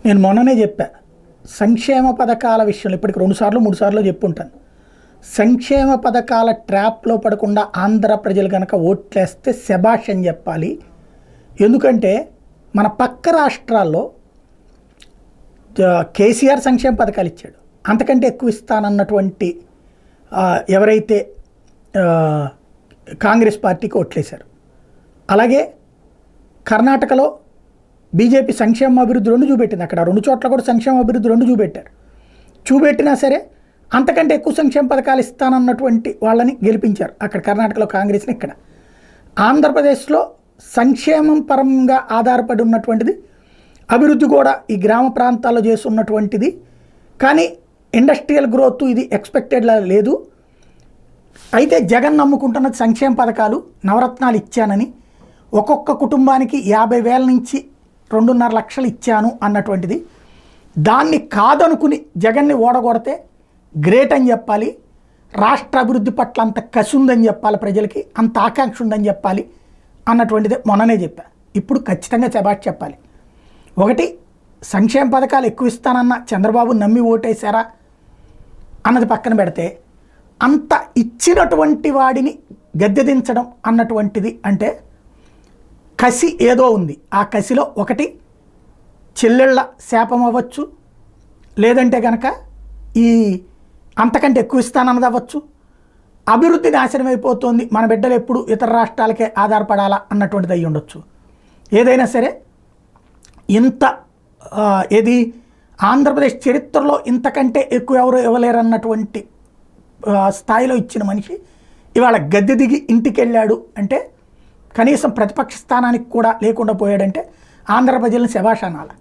నేను మొన్ననే చెప్పా, సంక్షేమ పథకాల విషయంలో ఇప్పటికి 2 సార్లు 3 సార్లు చెప్పుంటాను. సంక్షేమ పథకాల ట్రాప్లో పడకుండా ఆంధ్ర ప్రజలు కనుక ఓట్లేస్తే శభాష్ అని చెప్పాలి. ఎందుకంటే మన పక్క రాష్ట్రాల్లో కేసీఆర్ సంక్షేమ పథకాలు ఇచ్చాడు, అంతకంటే ఎక్కువ ఇస్తానన్నటువంటి ఎవరైతే కాంగ్రెస్ పార్టీకి ఓట్లేశారు. అలాగే కర్ణాటకలో బీజేపీ సంక్షేమ అభివృద్ధి 2 చూపెట్టింది. అక్కడ 2 చోట్ల కూడా సంక్షేమ అభివృద్ధి 2 చూపెట్టారు. చూపెట్టినా సరే అంతకంటే ఎక్కువ సంక్షేమ పథకాలు ఇస్తానన్నటువంటి వాళ్ళని గెలిపించారు అక్కడ కర్ణాటకలో కాంగ్రెస్ని. ఇక్కడ ఆంధ్రప్రదేశ్లో సంక్షేమం పరంగా ఆధారపడి ఉన్నటువంటిది, అభివృద్ధి కూడా ఈ గ్రామ ప్రాంతాల్లో చేస్తున్నటువంటిది. కానీ ఇండస్ట్రియల్ గ్రోత్ ఇది ఎక్స్పెక్టెడ్ లేదు. అయితే జగన్ నమ్ముకుంటున్నది సంక్షేమ పథకాలు, నవరత్నాలు ఇచ్చానని, ఒక్కొక్క కుటుంబానికి 50,000 నుంచి 2.5 లక్షలు ఇచ్చాను అన్నటువంటిది. దాన్ని కాదనుకుని జగన్ని ఓడగొడితే గ్రేట్ అని చెప్పాలి. రాష్ట్ర అభివృద్ధి పట్ల అంత కసి ఉందని చెప్పాలి, ప్రజలకి అంత ఆకాంక్ష ఉందని చెప్పాలి అన్నటువంటిదే మొన్ననే చెప్పా. ఇప్పుడు ఖచ్చితంగా శభాష్ చెప్పాలి. ఒకటి, సంక్షేమ పథకాలు ఎక్కువ ఇస్తానన్న చంద్రబాబు నమ్మి ఓటేశారా అన్నది పక్కన పెడితే, అంత ఇచ్చినటువంటి వాడిని గద్దెదించడం అన్నటువంటిది అంటే కసి ఏదో ఉంది. ఆ కసిలో ఒకటి చెల్లెళ్ళ శాపం అవ్వచ్చు, లేదంటే కనుక ఈ అంతకంటే ఎక్కువ ఇస్తానన్నది అవ్వచ్చు, అభివృద్ధి నాశనం అయిపోతుంది, మన బిడ్డలు ఎప్పుడు ఇతర రాష్ట్రాలకే ఆధారపడాలా అన్నటువంటిది అయ్యి ఉండొచ్చు. ఏదైనా సరే ఇంత ఏది ఆంధ్రప్రదేశ్ చరిత్రలో ఇంతకంటే ఎక్కువ ఎవరు ఇవ్వలేరన్నటువంటి స్థాయిలో ఇచ్చిన మనిషి ఇవాళ గద్దె దిగి ఇంటికి వెళ్ళాడు అంటే, కనీసం ప్రతిపక్ష స్థానానికి కూడా లేకుండా పోయాడంటే ఆంధ్ర ప్రజలను శభాష్ అనాలి.